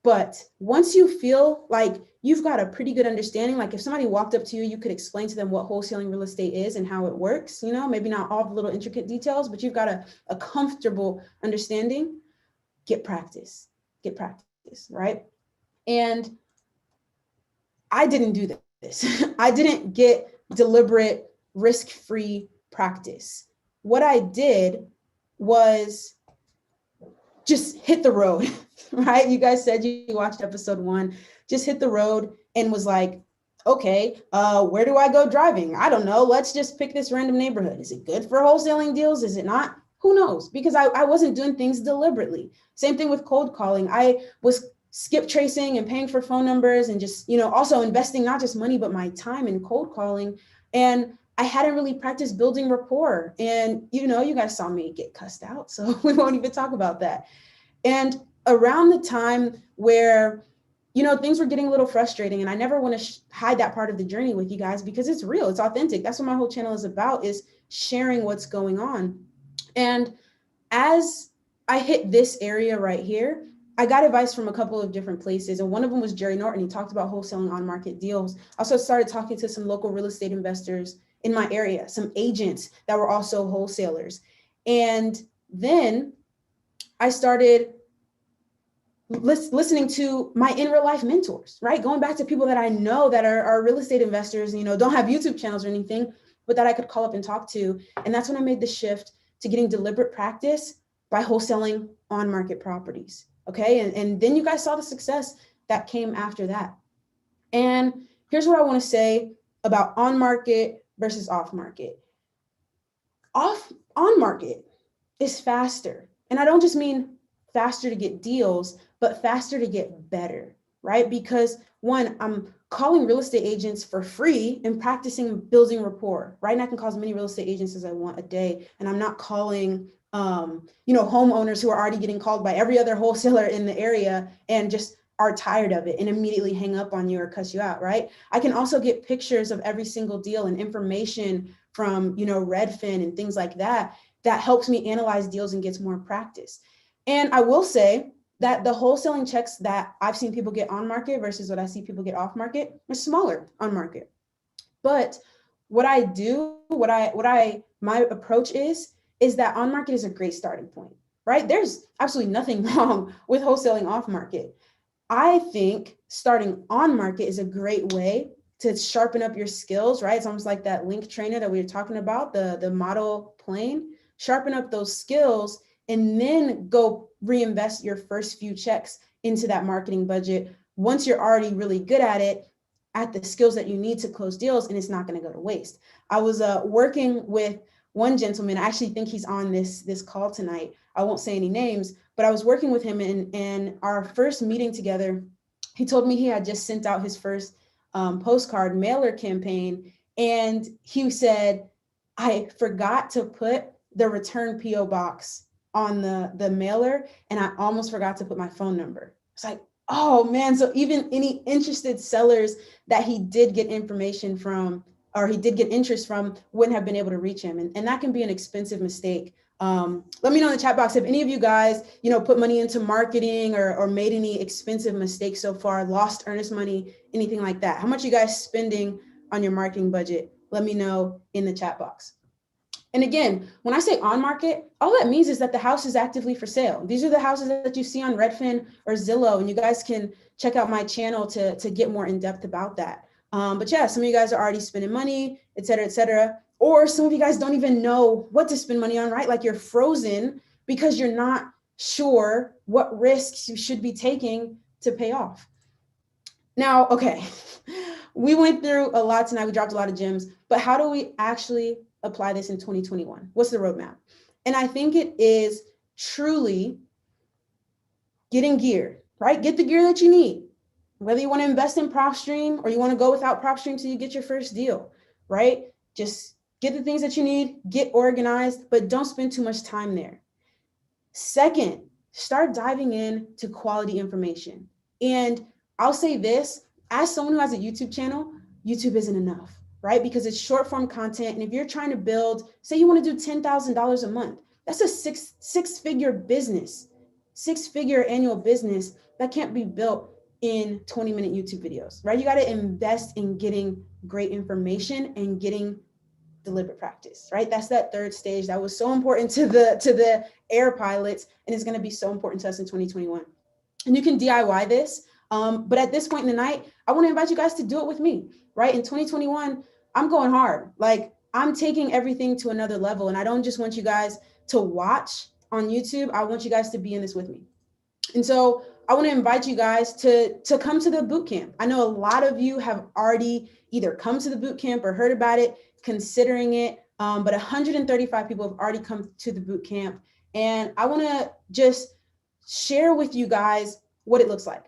But once you feel like you've got a pretty good understanding, like if somebody walked up to you, you could explain to them what wholesaling real estate is and how it works, maybe not all the little intricate details, but you've got a comfortable understanding, get practice, right? And I didn't do this. I didn't get deliberate risk-free practice. What I did was just hit the road, right? You guys said you watched episode 1, just hit the road and was like, okay, where do I go driving? I don't know. Let's just pick this random neighborhood. Is it good for wholesaling deals? Is it not? Who knows? Because I wasn't doing things deliberately. Same thing with cold calling. I was skip tracing and paying for phone numbers and just, also investing not just money, but my time in cold calling. And I hadn't really practiced building rapport. And, you guys saw me get cussed out, so we won't even talk about that. And around the time where, things were getting a little frustrating, and I never want to hide that part of the journey with you guys because it's real, it's authentic. That's what my whole channel is about, is sharing what's going on. And as I hit this area right here, I got advice from a couple of different places. And one of them was Jerry Norton. He talked about wholesaling on market deals. I also started talking to some local real estate investors in my area, some agents that were also wholesalers. And then I started listening to my in real life mentors, right? Going back to people that I know that are real estate investors, don't have YouTube channels or anything, but that I could call up and talk to. And that's when I made the shift to getting deliberate practice by wholesaling on market properties. Okay. And then you guys saw the success that came after that. And here's what I want to say about on market versus off market. On market is faster. And I don't just mean faster to get deals, but faster to get better, right? Because one, I'm calling real estate agents for free and practicing building rapport, right? And I can call as many real estate agents as I want a day. And I'm not calling, homeowners who are already getting called by every other wholesaler in the area and just are tired of it and immediately hang up on you or cuss you out, right? I can also get pictures of every single deal and information from, Redfin and things like that, that helps me analyze deals and gets more practice. And I will say that the wholesaling checks that I've seen people get on market versus what I see people get off market are smaller on market. But what I do, my approach is that on market is a great starting point, right? There's absolutely nothing wrong with wholesaling off market. I think starting on market is a great way to sharpen up your skills, right? It's almost like that link trainer that we were talking about, the model plane. Sharpen up those skills and then go reinvest your first few checks into that marketing budget once you're already really good at it, at the skills that you need to close deals, and it's not going to go to waste. I was working with one gentleman. I actually think he's on this call tonight. I won't say any names, but I was working with him in our first meeting together. He told me he had just sent out his first postcard mailer campaign. And he said, I forgot to put the return PO box on the mailer, and I almost forgot to put my phone number. It's like, oh man. So even any interested sellers that he did get information from, or he did get interest from, wouldn't have been able to reach him. And that can be an expensive mistake. Let me know in the chat box if any of you guys, put money into marketing or made any expensive mistakes so far, lost earnest money, anything like that. How much you guys spending on your marketing budget? Let me know in the chat box. And again, when I say on market, all that means is that the house is actively for sale. These are the houses that you see on Redfin or Zillow, and you guys can check out my channel to get more in depth about that. But yeah, some of you guys are already spending money, et cetera, et cetera. Or some of you guys don't even know what to spend money on, right? Like you're frozen because you're not sure what risks you should be taking to pay off. Now, okay, we went through a lot tonight. We dropped a lot of gems, but how do we actually apply this in 2021? What's the roadmap? And I think it is truly getting gear, right? Get the gear that you need. Whether you want to invest in PropStream or you want to go without PropStream till you get your first deal, right? Just get the things that you need, get organized, but don't spend too much time there. Second, start diving in to quality information. And I'll say this, as someone who has a YouTube channel, YouTube isn't enough, right? Because it's short form content. And if you're trying to build, say you want to do $10,000 a month, that's a six-figure business, six-figure annual business that can't be built in 20-minute YouTube videos, right? You got to invest in getting great information and getting deliberate practice, right? That's that third stage that was so important to the air pilots, and is going to be so important to us in 2021. And you can DIY this, but at this point in the night, I want to invite you guys to do it with me, right? In 2021, I'm going hard. Like I'm taking everything to another level, and I don't just want you guys to watch on YouTube. I want you guys to be in this with me. And so I want to invite you guys to come to the boot camp. I know a lot of you have already either come to the boot camp or heard about it, considering it, but 135 people have already come to the boot camp. And I want to just share with you guys what it looks like.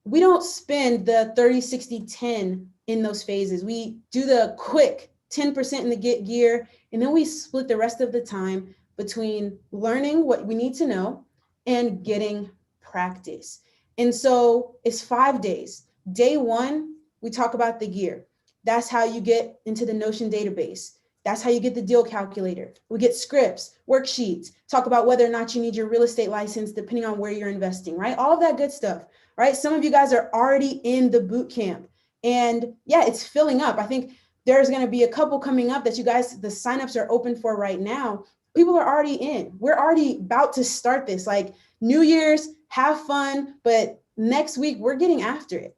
We don't spend the 30, 60, 10 in those phases. We do the quick 10% in the get gear, and then we split the rest of the time between learning what we need to know and getting practice. And so it's 5 days. Day one, we talk about the gear. That's how you get into the Notion database. That's how you get the deal calculator. We get scripts, worksheets, talk about whether or not you need your real estate license, depending on where you're investing, right? All of that good stuff, right? Some of you guys are already in the boot camp, and yeah, it's filling up. I think there's going to be a couple coming up that you guys, the signups are open for right now. People are already in. We're already about to start this. Like New Year's, have fun, but next week we're getting after it.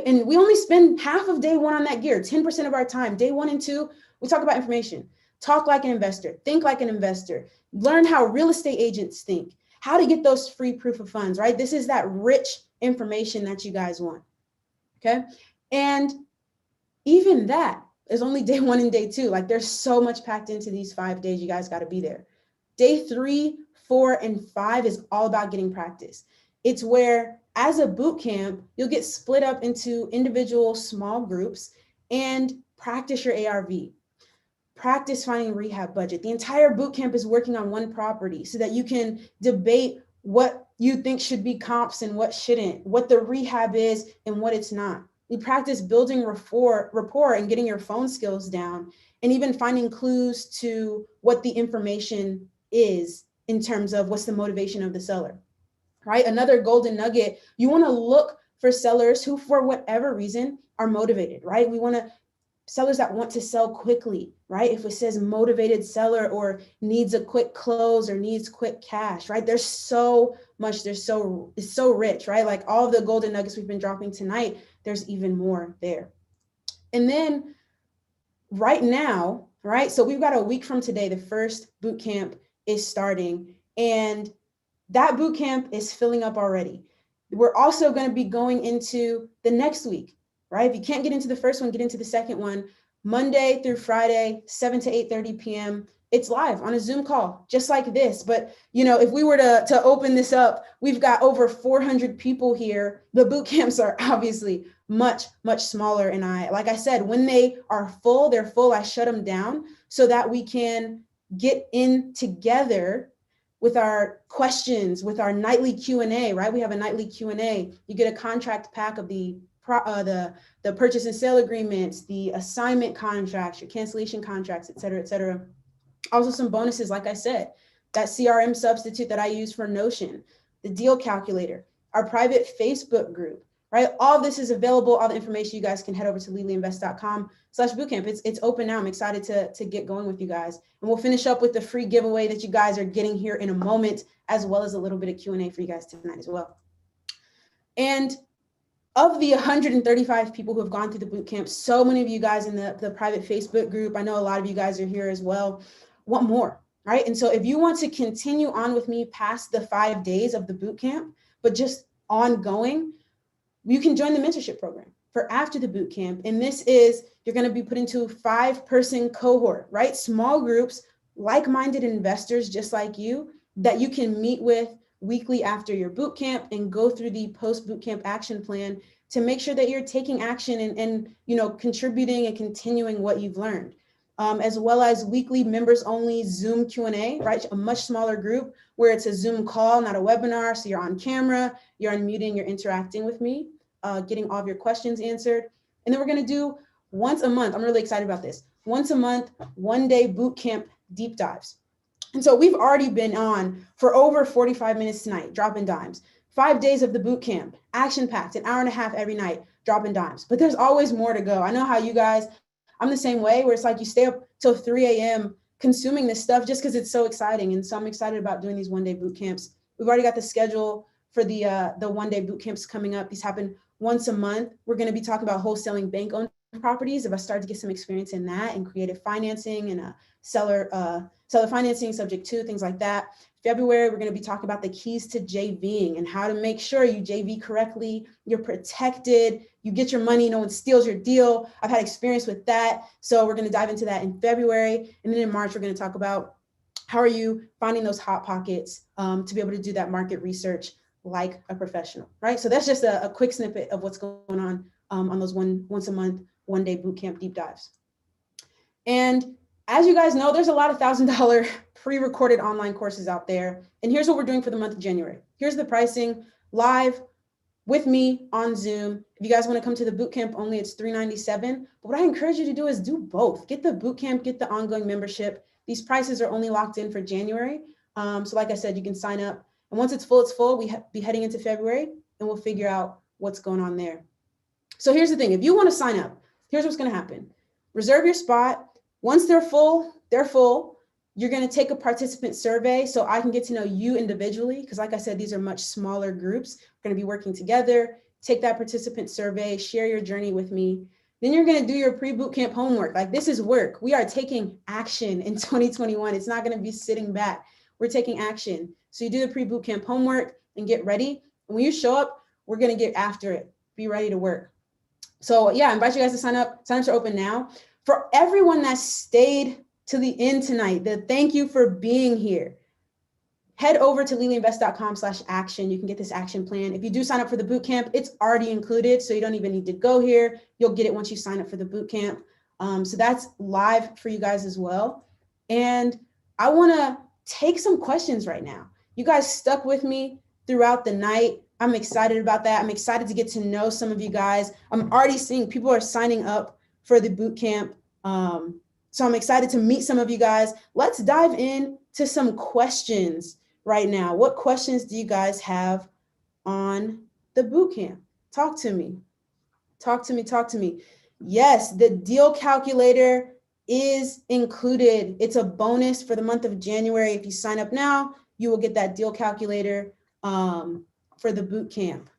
And we only spend half of day one on that gear, 10% of our time. Day 1 and 2, we talk about information. Talk like an investor, think like an investor, learn how real estate agents think, how to get those free proof of funds, right? This is that rich information that you guys want, okay? And even that is only day 1 and day 2. Like there's so much packed into these 5 days. You guys got to be there. Day 3, 4, and 5 is all about getting practice. It's where as a boot camp, you'll get split up into individual small groups and practice your ARV. Practice finding rehab budget. The entire boot camp is working on one property so that you can debate what you think should be comps and what shouldn't, what the rehab is and what it's not. We practice building rapport and getting your phone skills down, and even finding clues to what the information is in terms of what's the motivation of the seller, right? Another golden nugget, you want to look for sellers who, for whatever reason, are motivated, right? We want to sellers that want to sell quickly, right? If it says motivated seller or needs a quick close or needs quick cash, right? There's so much, it's so rich, right? Like all of the golden nuggets we've been dropping tonight, there's even more there. And then right now, right? So we've got a week from today, the first boot camp is starting, and that boot camp is filling up already. We're also going to be going into the next week, right? If you can't get into the first one, get into the second one. Monday through Friday, 7 to 8:30 p.m. It's live on a Zoom call, just like this. But, you know, if we were to open this up, we've got over 400 people here. The boot camps are obviously much, much smaller. And like I said, when they are full, they're full. I shut them down so that we can get in together with our questions, with our nightly Q&A, right? We have a nightly Q&A. You get a contract pack of the purchase and sale agreements, the assignment contracts, your cancellation contracts, et cetera, et cetera. Also some bonuses, like I said, that CRM substitute that I use for Notion, the deal calculator, our private Facebook group, right? All of this is available. All the information, you guys can head over to lelyinvest.com/bootcamp. It's open now. I'm excited to get going with you guys. And we'll finish up with the free giveaway that you guys are getting here in a moment, as well as a little bit of Q&A for you guys tonight as well. And of the 135 people who have gone through the boot camp, so many of you guys in the private Facebook group, I know a lot of you guys are here as well, want more, right? And so if you want to continue on with me past the 5 days of the boot camp, but just ongoing, you can join the mentorship program for after the boot camp. And this is, you're going to be put into a 5-person cohort, right? Small groups, like-minded investors just like you, that you can meet with weekly after your boot camp and go through the post boot camp action plan to make sure that you're taking action and you know, contributing and continuing what you've learned. As well as weekly members only Zoom Q&A, right? A much smaller group where it's a Zoom call, not a webinar. So you're on camera, you're unmuting, you're interacting with me, getting all of your questions answered. And then we're going to do once a month. I'm really excited about this. Once a month, 1-day boot camp deep dives. And so we've already been on for over 45 minutes tonight, dropping dimes. 5 days of the boot camp, action-packed, an hour and a half every night, dropping dimes. But there's always more to go. I know how you guys, I'm the same way, where it's like you stay up till 3 a.m. consuming this stuff just because it's so exciting. And so I'm excited about doing these 1-day boot camps. We've already got the schedule for the 1-day boot camps coming up. These happen once a month. We're going to be talking about wholesaling bank-owned properties. If I start to get some experience in that, and creative financing and seller financing, subject to, things like that. February, we're going to be talking about the keys to JVing and how to make sure you JV correctly, you're protected, you get your money, no one steals your deal. I've had experience with that. So we're going to dive into that in February. And then in March, we're going to talk about how are you finding those hot pockets to be able to do that market research like a professional, right? So that's just a quick snippet of what's going on those once a month, 1-day bootcamp deep dives. And as you guys know, there's a lot of $1,000 pre-recorded online courses out there. And here's what we're doing for the month of January. Here's the pricing live with me on Zoom. If you guys want to come to the bootcamp only, it's $397. But what I encourage you to do is do both. Get the bootcamp, get the ongoing membership. These prices are only locked in for January. So like I said, you can sign up. And once it's full, it's full. We be heading into February and we'll figure out what's going on there. So here's the thing. If you want to sign up, here's what's going to happen. Reserve your spot. Once they're full, they're full. You're going to take a participant survey so I can get to know you individually. Because like I said, these are much smaller groups. We're going to be working together. Take that participant survey, share your journey with me. Then you're going to do your pre-bootcamp homework. Like, this is work. We are taking action in 2021. It's not going to be sitting back. We're taking action. So you do the pre-bootcamp homework and get ready. And when you show up, we're going to get after it. Be ready to work. So yeah, I invite you guys to sign up. Sign-ups are open now. For everyone that stayed to the end tonight, thank you for being here. Head over to lelyinvest.com/action. You can get this action plan. If you do sign up for the boot camp, it's already included, so you don't even need to go here. You'll get it once you sign up for the boot camp. So that's live for you guys as well. And I want to take some questions right now. You guys stuck with me throughout the night. I'm excited about that. I'm excited to get to know some of you guys. I'm already seeing people are signing up for the boot camp. So I'm excited to meet some of you guys. Let's dive in to some questions right now. What questions do you guys have on the boot camp? Talk to me. Talk to me. Talk to me. Yes, the deal calculator is included. It's a bonus for the month of January. If you sign up now, you will get that deal calculator for the boot camp.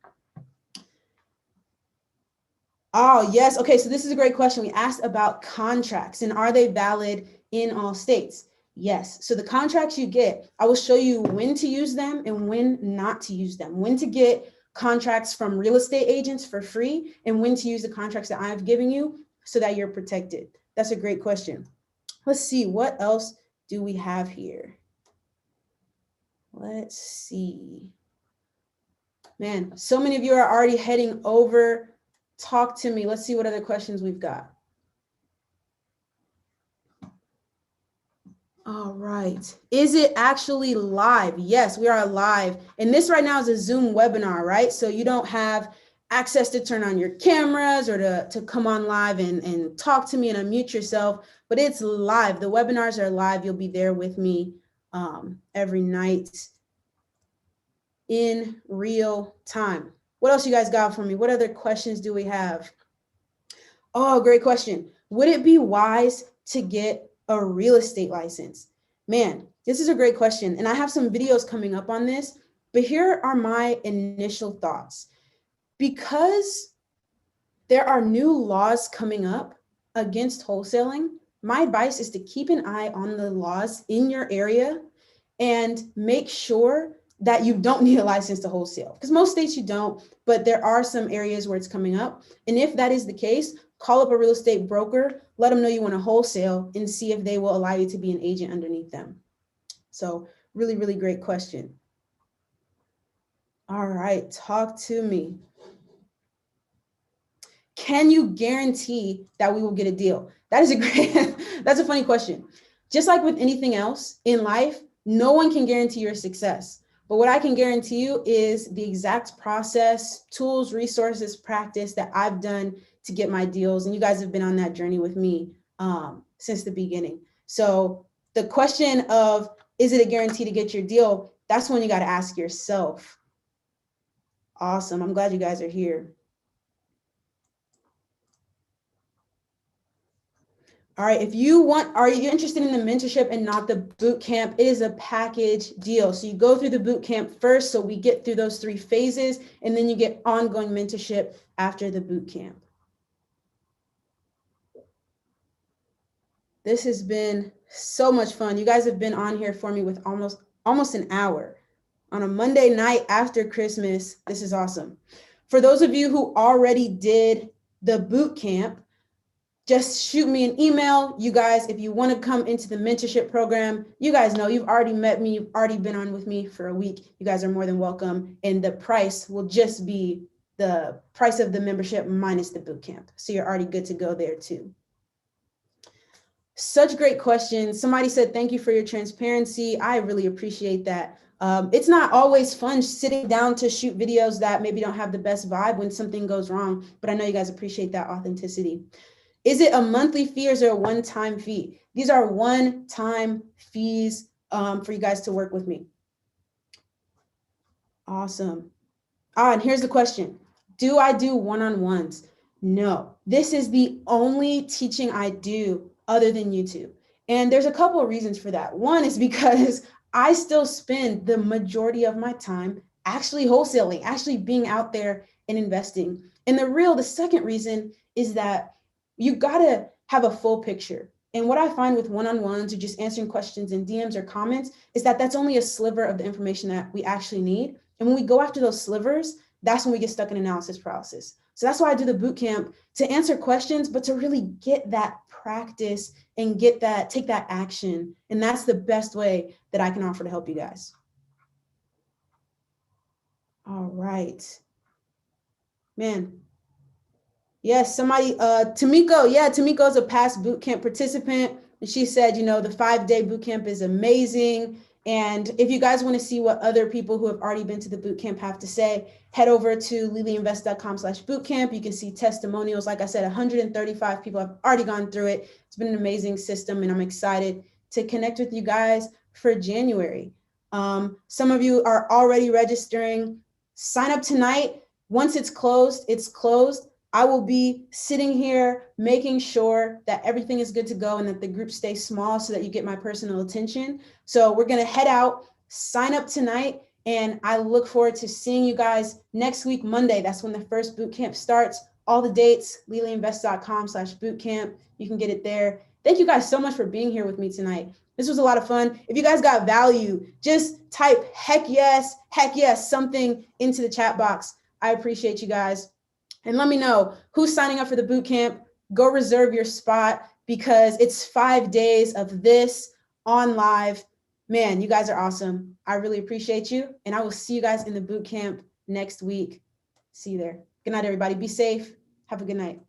Oh, yes. Okay, so this is a great question. We asked about contracts and are they valid in all states? Yes. So the contracts you get, I will show you when to use them and when not to use them, when to get contracts from real estate agents for free and when to use the contracts that I've given you so that you're protected. That's a great question. Let's see, what else do we have here? Let's see. Man, so many of you are already heading over. Talk to me. Let's see what other questions we've got. All right. Is it actually live? Yes, we are live. And this right now is a Zoom webinar, right? So you don't have access to turn on your cameras or to come on live and talk to me and unmute yourself, but it's live. The webinars are live. You'll be there with me every night in real time. What else you guys got for me? What other questions do we have? Oh, great question. Would it be wise to get a real estate license? Man, this is a great question. And I have some videos coming up on this, but here are my initial thoughts. Because there are new laws coming up against wholesaling, my advice is to keep an eye on the laws in your area and make sure that you don't need a license to wholesale, because most states you don't, but there are some areas where it's coming up. And if that is the case, call up a real estate broker, let them know you want to wholesale, and see if they will allow you to be an agent underneath them. So really, really great question. All right, talk to me. Can you guarantee that we will get a deal? That is a great, that's a funny question. Just like with anything else in life, no one can guarantee your success. But what I can guarantee you is the exact process, tools, resources, practice that I've done to get my deals. And you guys have been on that journey with me since the beginning. So the question of, is it a guarantee to get your deal? That's when you got to ask yourself. Awesome. I'm glad you guys are here. All right, if you want, are you interested in the mentorship and not the boot camp? It is a package deal. So you go through the boot camp first, so we get through those 3 phases, and then you get ongoing mentorship after the boot camp. This has been so much fun. You guys have been on here for me with almost an hour on a Monday night after Christmas. This is awesome. For those of you who already did the boot camp, just shoot me an email. You guys, if you want to come into the mentorship program, you guys know you've already met me. You've already been on with me for a week. You guys are more than welcome. And the price will just be the price of the membership minus the boot camp. So you're already good to go there too. Such great questions. Somebody said, thank you for your transparency. I really appreciate that. It's not always fun sitting down to shoot videos that maybe don't have the best vibe when something goes wrong, but I know you guys appreciate that authenticity. Is it a monthly fee or is it a one-time fee? These are one-time fees for you guys to work with me. Awesome. And here's the question. Do I do one-on-ones? No, this is the only teaching I do other than YouTube. And there's a couple of reasons for that. One is because I still spend the majority of my time actually wholesaling, actually being out there and investing. And the second reason is that you gotta have a full picture. And what I find with one-on-ones or just answering questions in DMs or comments is that that's only a sliver of the information that we actually need. And when we go after those slivers, that's when we get stuck in analysis paralysis. So that's why I do the boot camp, to answer questions, but to really get that practice and take that action. And that's the best way that I can offer to help you guys. All right. Man. Yes, somebody, Tamiko, yeah, Tamiko is a past boot camp participant. And she said, you know, the 5-day boot camp is amazing. And if you guys want to see what other people who have already been to the boot camp have to say, head over to lilyinvest.com/bootcamp. You can see testimonials. Like I said, 135 people have already gone through it. It's been an amazing system, and I'm excited to connect with you guys for January. Some of you are already registering. Sign up tonight. Once it's closed, it's closed. I will be sitting here making sure that everything is good to go and that the group stays small so that you get my personal attention. So we're going to head out, sign up tonight, and I look forward to seeing you guys next week, Monday. That's when the first boot camp starts. All the dates, lilyinvest.com/bootcamp. You can get it there. Thank you guys so much for being here with me tonight. This was a lot of fun. If you guys got value, just type heck yes, something into the chat box. I appreciate you guys. And let me know who's signing up for the boot camp. Go reserve your spot because it's 5 days of this. on live. Man, you guys are awesome. I really appreciate you. And I will see you guys in the boot camp next week. See you there. Good night, everybody. Be safe. Have a good night.